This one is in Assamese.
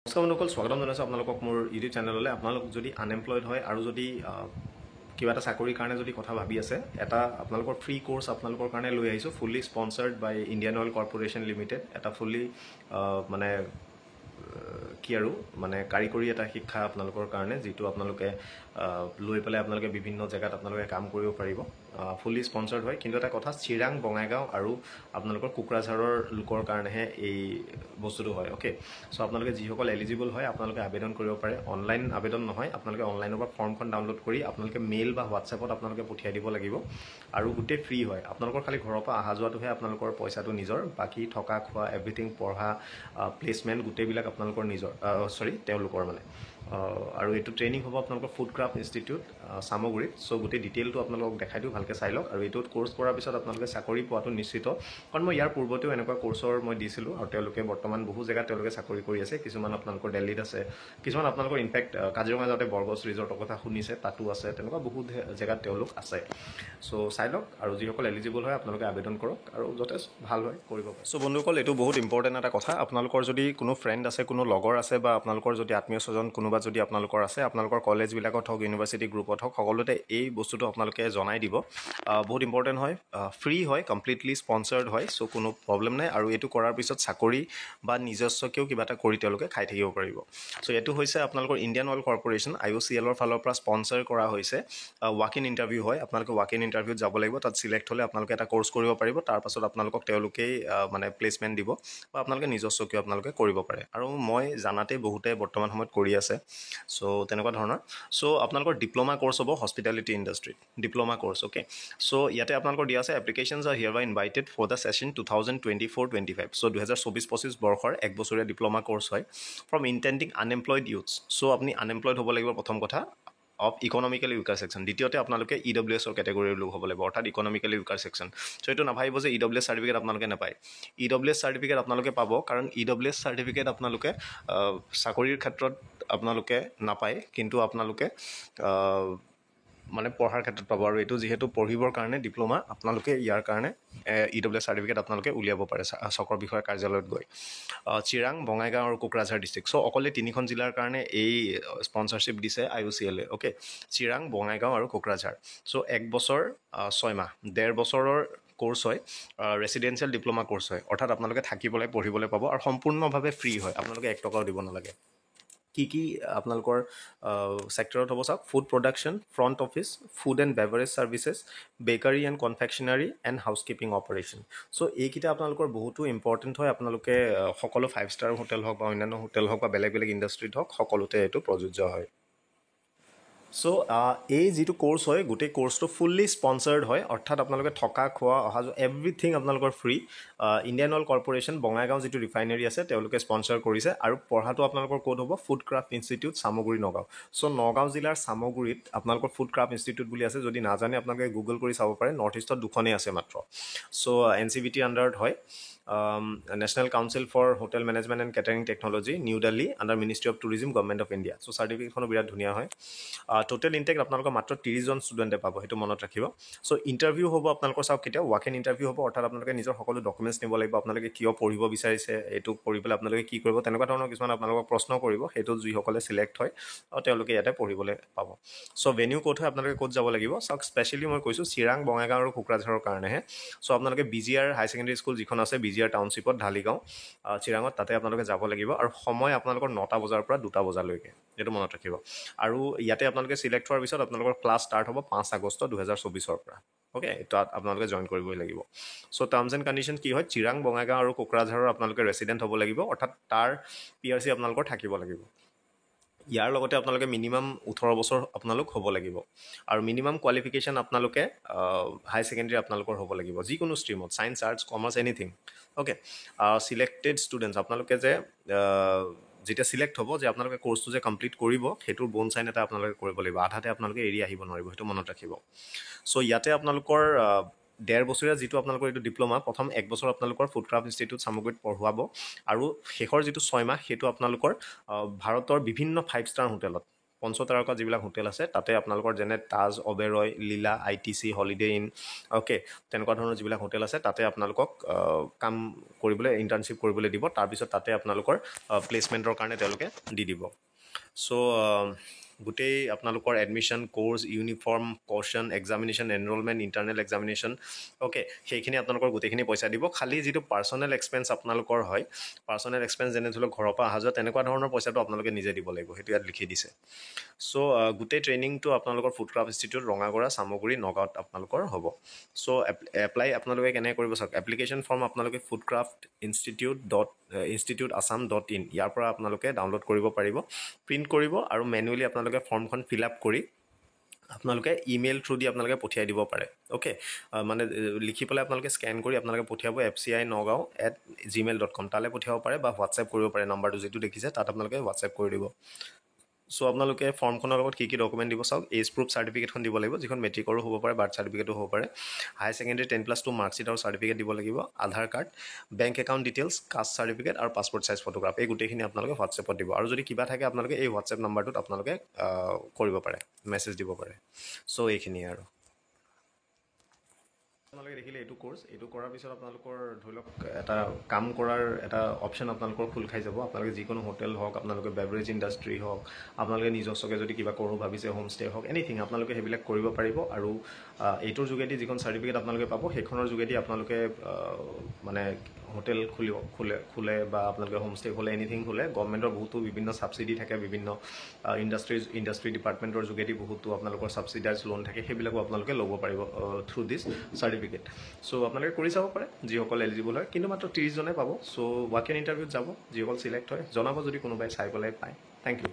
নমস্কাৰ বন্ধুসকল, স্বাগতম জনাইছোঁ আপোনালোকক মোৰ ইউটিউব চেনেললৈ। আপোনালোক যদি আনএমপ্লয়ড হয় আৰু যদি কিবা এটা চাকৰিৰ কাৰণে যদি কথা ভাবি আছে, এটা আপোনালোকৰ ফ্ৰী কোৰ্চ আপোনালোকৰ কাৰণে লৈ আহিছোঁ, ফুল্লি স্পনচাৰ্ড বাই ইণ্ডিয়ান অইল কৰ্পৰেশ্যন লিমিটেড। এটা ফুল্লি মানে কি আৰু মানে কাৰিকৰী এটা শিক্ষা আপোনালোকৰ কাৰণে, যিটো আপোনালোকে লৈ পেলাই আপোনালোকে বিভিন্ন জেগাত আপোনালোকে কাম কৰিব পাৰিব। ফুল্লি স্পনচাৰ্ড হয়, কিন্তু এটা কথা, চিৰাং, বঙাইগাঁও আৰু আপোনালোকৰ কোকৰাঝাৰৰ লোকৰ কাৰণেহে এই বস্তুটো হয়। অ'কে, চ' আপোনালোকে যিসকল এলিজিবল হয় আপোনালোকে আবেদন কৰিব পাৰে। অনলাইন আবেদন নহয়, আপোনালোকে অনলাইনৰ পৰা ফৰ্মখন ডাউনলোড কৰি আপোনালোকে মেইল বা হোৱাটছএপত আপোনালোকে পঠিয়াই দিব লাগিব, আৰু গোটেই ফ্ৰী হয়। আপোনালোকৰ খালি ঘৰৰ পৰা অহা যোৱাটোহে আপোনালোকৰ পইচাটো নিজৰ, বাকী থকা খোৱা এভৰিথিং, পঢ়া, প্লেচমেণ্ট গোটেইবিলাক আপোনালোকৰ নিজৰ, তেওঁলোকৰ মানে। আৰু এইটো ট্ৰেইনিং হ'ব আপোনালোকৰ ফুড ক্ৰাফ্ট ইনষ্টিটিউট চামগুৰিত। চ' গোটেই ডিটেইলটো আপোনালোকক দেখাই দিওঁ, ভালকৈ চাই লওক। আৰু এইটোত কোৰ্চ কৰাৰ পিছত আপোনালোকে চাকৰি পোৱাটো নিশ্চিত, কাৰণ মই ইয়াৰ পূৰ্বতেও এনেকুৱা কোৰ্চৰ মই দিছিলোঁ, আৰু তেওঁলোকে বৰ্তমান বহু জেগাত তেওঁলোকে চাকৰি কৰি আছে। কিছুমান আপোনালোকৰ দিল্লীত আছে, কিছুমান আপোনালোকৰ ইনফেক্ট কাজিৰঙা যাওঁতে বৰগছ ৰিজৰ্টৰ কথা শুনিছে, তাতো আছে। তেনেকুৱা বহুত জেগাত তেওঁলোক আছে। চ' চাই লওক, আৰু যিসকল এলিজিবল হয় আপোনালোকে আবেদন কৰক, আৰু যথেষ্ট ভাল হয়, কৰিব পাৰে। চ' বন্ধুসকল, এইটো বহুত ইম্পৰ্টেণ্ট এটা কথা। আপোনালোকৰ যদি কোনো ফ্ৰেণ্ড আছে, কোনো লগৰ আছে, বা আপোনালোকৰ যদি আত্মীয় স্বজন কোনোবা যদি আপোনালোকৰ আছে, আপোনালোকৰ কলেজবিলাকত হওক, ইউনিভাৰ্চিটি গ্ৰুপত হওক, সকলোতে এই বস্তুটো আপোনালোকে জনাই দিব। বহুত ইম্পৰ্টেণ্ট হয়, ফ্ৰী হয়, কমপ্লিটলি স্পনচাৰ্ড হয়। চ' কোনো প্ৰব্লেম নাই। আৰু এইটো কৰাৰ পিছত চাকৰি বা নিজস্বকেও কিবা এটা কৰি তেওঁলোকে খাই থাকিব পাৰিব। চ' এইটো হৈছে আপোনালোকৰ ইণ্ডিয়ান অইল কৰ্পৰেশ্যন IOCLৰ ফালৰ পৰা স্পনচাৰ কৰা হৈছে। ৱাক ইন ইণ্টাৰভিউ হয়, আপোনালোকে ৱাক ইন ইণ্টাৰভিউত যাব লাগিব। তাত চিলেক্ট হ'লে আপোনালোকে এটা কোৰ্চ কৰিব পাৰিব। তাৰপাছত আপোনালোকক তেওঁলোকেই মানে প্লেচমেণ্ট দিব, বা আপোনালোকে নিজস্বকেও আপোনালোকে কৰিব পাৰে। আৰু মই জানাতেই বহুতে বৰ্তমান সময়ত কৰি আছে। চ' তেনেকুৱা ধৰণৰ। চ' আপোনালোকৰ ডিপ্ল'মা কোৰ্চ হ'ব হস্পিটেলিটি ইণ্ডাষ্ট্ৰীত, ডিপ্ল'মা কোৰ্চ। অ'কে, চ' ইয়াতে আপোনালোকৰ দিয়া আছে, applications are hereby invited for the session 2024-25। So' 2024-25 বৰ্ষৰ এক বছৰীয়া ডিপ্ল'মা কোৰ্চ হয়, from intending unemployed youths. So' আপুনি আনএমপ্লয়ড হ'ব লাগিব, প্ৰথম কথা, অফ ইকনমিকেলি উইকাৰ ছেকশ্যন। দ্বিতীয়তে আপোনালোকে EWSৰ কেটেগৰীৰ লোক হ'ব লাগিব, অৰ্থাৎ ইকনমিকেলি উইকাৰ ছেকশ্যন। চ' এইটো নাভাবিব যে EWS চাৰ্টিফিকেট আপোনালোকে নাপায়। EWS চাৰ্টিফিকেট আপোনালোকে পাব, কাৰণ EWS চাৰ্টিফিকেট আপোনালোকে চাকৰিৰ ক্ষেত্ৰত আপোনালোকে নাপায়, কিন্তু আপোনালোকে মানে পঢ়াৰ ক্ষেত্ৰত পাব। আৰু এইটো যিহেতু পঢ়িবৰ কাৰণে ডিপ্ল'মা, আপোনালোকে ইয়াৰ কাৰণে EWS চাৰ্টিফিকেট আপোনালোকে উলিয়াব পাৰে চক্ৰ বিষয়া কাৰ্যালয়ত গৈ। চিৰাং, বঙাইগাঁও আৰু কোকৰাঝাৰ ডিষ্ট্ৰিক্ট। চ' অকলে তিনিখন জিলাৰ কাৰণে এই স্পনচাৰশ্বিপ দিছে IOCLে। অ'কে, চিৰাং, বঙাইগাঁও আৰু কোকৰাঝাৰ। চ' 1 বছৰ 6 মাহ, 1.5 বছৰৰ কোৰ্চ হয়, ৰেচিডেঞ্চিয়েল ডিপ্ল'মা কোৰ্চ হয়, অৰ্থাৎ আপোনালোকে থাকিবলৈ পঢ়িবলৈ পাব, আৰু সম্পূৰ্ণভাৱে ফ্ৰী হয়, আপোনালোকে 1 টকাও দিব নালাগে। কি আপোনালোকৰ ছেক্টৰত হ'ব চাওক, food production, front office, food and beverage services, bakery and confectionery and housekeeping operation. So' এইকেইটা আপোনালোকৰ বহুতো ইম্পৰ্টেণ্ট হয়। আপোনালোকে সকলো 5 ষ্টাৰ হোটেল হওক বা অন্যান্য হোটেল হওক বা বেলেগ বেলেগ ইণ্ডাষ্ট্ৰীত হওক, সকলোতে এইটো প্ৰযোজ্য হয়। চ' এই যিটো কোৰ্চ হয়, গোটেই কোৰ্চটো ফুল্লি স্পনচাৰ্ড হয়, অৰ্থাৎ আপোনালোকে থকা খোৱা অহা যোৱা এভৰিথিং আপোনালোকৰ free. Indian oil corporation Bongaigaon যিটো ৰিফাইনেৰী আছে, তেওঁলোকে স্পনচাৰ কৰিছে। আৰু পঢ়াটো আপোনালোকৰ ক'ত হ'ব, food craft institute Chamaguri, Nagaon. So' Nagaon জিলাৰ চামগুৰিত আপোনালোকৰ ফুড ক্ৰাফ্ট ইনষ্টিটিউট বুলি আছে। যদি নাজানে আপোনালোকে গুগল কৰি চাব পাৰে, নৰ্থ ইষ্টত 2খনেই আছে মাত্ৰ। চ' NCVT আণ্ডাৰত হয়, national council for hotel management and catering technology, new Delhi, under ministry of tourism, government of India. So' চাৰ্টিফিকেটখনো বিৰাট ধুনীয়া হয়। টোটেল ইনটেক আপোনালোকৰ মাত্ৰ 30 জন ষ্টুডেণ্টে পাব, সেইটো মনত ৰাখিব। চ' ইণ্টাৰভিউ হ'ব আপোনালোকৰ, চাওক কেতিয়া ৱাক ইন ইণ্টাৰভিউ হ'ব, অৰ্থাৎ আপোনালোকে নিজৰ সকলো ডকুমেণ্টছ নিব লাগিব। আপোনালোকে কিয় পঢ়িব বিচাৰিছে, এইটো পঢ়ি পেলাই আপোনালোকে কি কৰিব, তেনেকুৱা ধৰণৰ কিছুমান আপোনালোকক প্ৰশ্ন কৰিব। সেইটো যিসকলে চিলেক্ট হয়, তেওঁলোকে ইয়াতে পঢ়িবলৈ পাব। চ' ভেনিউ ক'ত হয়, আপোনালোকে ক'ত যাব লাগিব চাওক। স্পেচিয়েলি মই কৈছোঁ চিৰাং, বঙাইগাঁও আৰু কোকৰাঝাৰৰ কাৰণেহে। চ' আপোনালোকে BGR হাই ছেকেণ্ডেৰী স্কুল যিখন আছে, BGR টাউনশ্বিপত, ঢালিগাঁও, চিৰাঙত, তাতে আপোনালোকে যাব লাগিব। আৰু সময় আপোনালোকৰ 9টা বজাৰ পৰা 2টা বজালৈকে, এইটো মনত ৰাখিব। আৰু ইয়াতে আপোনালোকে চিলেক্ট হোৱাৰ পিছত আপোনালোকৰ ক্লাছ ষ্টাৰ্ট হ'ব 5 আগষ্ট 2024 পৰা। অ'কে, তাত আপোনালোকে জইন কৰিবই লাগিব। চ' টাৰ্মছ এণ্ড কণ্ডিশ্যন কি হয়, চিৰাং, বঙাইগাঁও আৰু কোকৰাঝাৰৰ আপোনালোকে ৰেচিডেণ্ট হ'ব লাগিব, অৰ্থাৎ তাৰ PRC আপোনালোকৰ থাকিব লাগিব। ইয়াৰ লগতে আপোনালোকে মিনিমাম 18 বছৰ আপোনালোক হ'ব লাগিব। আৰু মিনিমাম কোৱালিফিকেশ্যন আপোনালোকে হাই ছেকেণ্ডেৰী আপোনালোকৰ হ'ব লাগিব, যিকোনো ষ্ট্ৰীমত, science, arts, commerce, anything. Okay, selected students আপোনালোকে যে যেতিয়া চিলেক্ট হ'ব, যে আপোনালোকে কোৰ্চটো যে কমপ্লিট কৰিব, সেইটোৰ বোন চাইন এটা আপোনালোকে কৰিব লাগিব। আধাতে আপোনালোকে এৰি আহিব নোৱাৰিব, সেইটো মনত ৰাখিব। চ' ইয়াতে আপোনালোকৰ 1.5 বছৰীয়া যিটো আপোনালোকৰ এইটো ডিপ্ল'মা, প্ৰথম 1 বছৰ আপোনালোকৰ ফুড ক্ৰাফ্ট ইনষ্টিটিউট চামগুৰিত পঢ়ুৱাব, আৰু শেষৰ যিটো 6 মাহ, সেইটো আপোনালোকৰ ভাৰতৰ বিভিন্ন 5 ষ্টাৰ হোটেলত, পঞ্চতাৰকা যিবিলাক হোটেল আছে তাতে আপোনালোকৰ যেনে তাজ, অবেৰয়, লীলা, ITC, হলিডে ইন, অ'কে, তেনেকুৱা ধৰণৰ যিবিলাক হোটেল আছে তাতে আপোনালোকক কাম কৰিবলৈ, ইণ্টাৰ্ণশ্বিপ কৰিবলৈ দিব। তাৰপিছত তাতে আপোনালোকৰ প্লেচমেণ্টৰ কাৰণে তেওঁলোকে দি দিব। চ' গোটেই আপোনালোকৰ admission, course, uniform, caution, examination, enrolment, internal examination, okay, সেইখিনি আপোনালোকৰ গোটেইখিনি পইচা দিব। খালি যিটো পাৰ্চনেল এক্সপেঞ্চ আপোনালোকৰ হয়, পাৰ্চনেল এক্সপেঞ্চ যেনে ধৰি লওক ঘৰৰ পৰা অহা যোৱা, তেনেকুৱা ধৰণৰ পইচাটো আপোনালোকে নিজে দিব লাগিব, সেইটো ইয়াত লিখি দিছে। চ' গোটেই ট্ৰেইনিংটো আপোনালোকৰ ফুডক্ৰাফ্ট ইনষ্টিটিউট, ৰঙাগড়া, চামগুৰি, নগাঁৱত আপোনালোকৰ হ'ব। চ' এপ্লাই আপোনালোকে কেনেকৈ কৰিব চাওক। এপ্লিকেশ্যন ফৰ্ম আপোনালোকে foodcraftinstitute.assam.in ইয়াৰ পৰা আপোনালোকে ডাউনলোড কৰিব পাৰিব, প্ৰিণ্ট কৰিব আৰু মেনুৱেলি আপোনালোকে ফৰ্মখন ফিল আপ কৰি আপোনালোকে ইমেইল থ্ৰু দি আপোনালোকে পঠিয়াই দিব পাৰে। অ'কে, মানে লিখি পেলাই আপোনালোকে স্কেন কৰি আপোনালোকে পঠিয়াব fci9gaon@gmail.com, তালৈ পঠিয়াব পাৰে বা হোৱাটছএপ কৰিব পাৰে। নাম্বাৰটো যিটো দেখিছে তাত আপোনালোকে হোৱাটছএপ কৰি দিব। চ' আপোনালোকে ফৰ্মখনৰ লগত কি কি ডকুমেণ্ট দিব চাওক। এজ প্ৰুফ চাৰ্টিফিকেটখন দিব লাগিব, যিখন মেট্ৰিকৰো হ'ব পাৰে, বাৰ্থ চাৰ্টিফিকেটো হ'ব পাৰে। হায়াৰ ছেকেণ্ডেৰী 10+2 মাৰ্কশ্বিট আৰু চাৰ্টিফিকেট দিব লাগিব, Aadhaar card, bank account details, caste certificate আৰু পাছপৰ্ট চাইজ ফটোগ্ৰাফ, এই গোটেইখিনি আপোনালোকে হোৱাটছএপত দিব। আৰু যদি কিবা থাকে আপোনালোকে এই হোৱাটছএপ নাম্বাৰটোত আপোনালোকে কৰিব পাৰে, মেছেজ দিব পাৰে। চ' এইখিনিয়ে আৰু আপোনালোকে দেখিলে এইটো কোৰ্ছ, এইটো কৰাৰ পিছত আপোনালোকৰ ধৰি লওক এটা কাম কৰাৰ এটা অপশ্যন আপোনালোকৰ খোল খাই যাব। আপোনালোকে যিকোনো হোটেল হওক, আপোনালোকে বেভাৰেজ ইণ্ডাষ্ট্ৰি হওক, আপোনালোকে নিজস্বকৈ যদি কিবা কৰোঁ ভাবিছে, হোমষ্টে হওক, এনিথিং আপোনালোকে সেইবিলাক কৰিব পাৰিব। আৰু এইটোৰ যোগেদি যিখন চাৰ্টিফিকেট আপোনালোকে পাব, সেইখনৰ যোগেদি আপোনালোকে মানে হোটেল খোলে বা আপোনালোকে হোমষ্টে খোলে, এনিথিং খোলে, গভৰ্ণমেণ্টৰ বহুতো বিভিন্ন ছাবচিডি থাকে, বিভিন্ন ইণ্ডাষ্ট্ৰি ডিপাৰ্টমেণ্টৰ যোগেদি বহুতো আপোনালোকৰ ছাবচিডাইজ লোন থাকে, সেইবিলাকো আপোনালোকে ল'ব পাৰিব থ্ৰু দিছ চাৰ্টিফিকেট। চ' আপোনালোকে কৰি চাব পাৰে যিসকল এলিজিবল হয়, কিন্তু মাত্ৰ 30 জনে পাব। চ' ৱাক ইন ইণ্টাৰভিউত যাব, যিসকল চিলেক্ট হয় জনাব যদি কোনোবাই চাই পেলাই পায়। Thank U.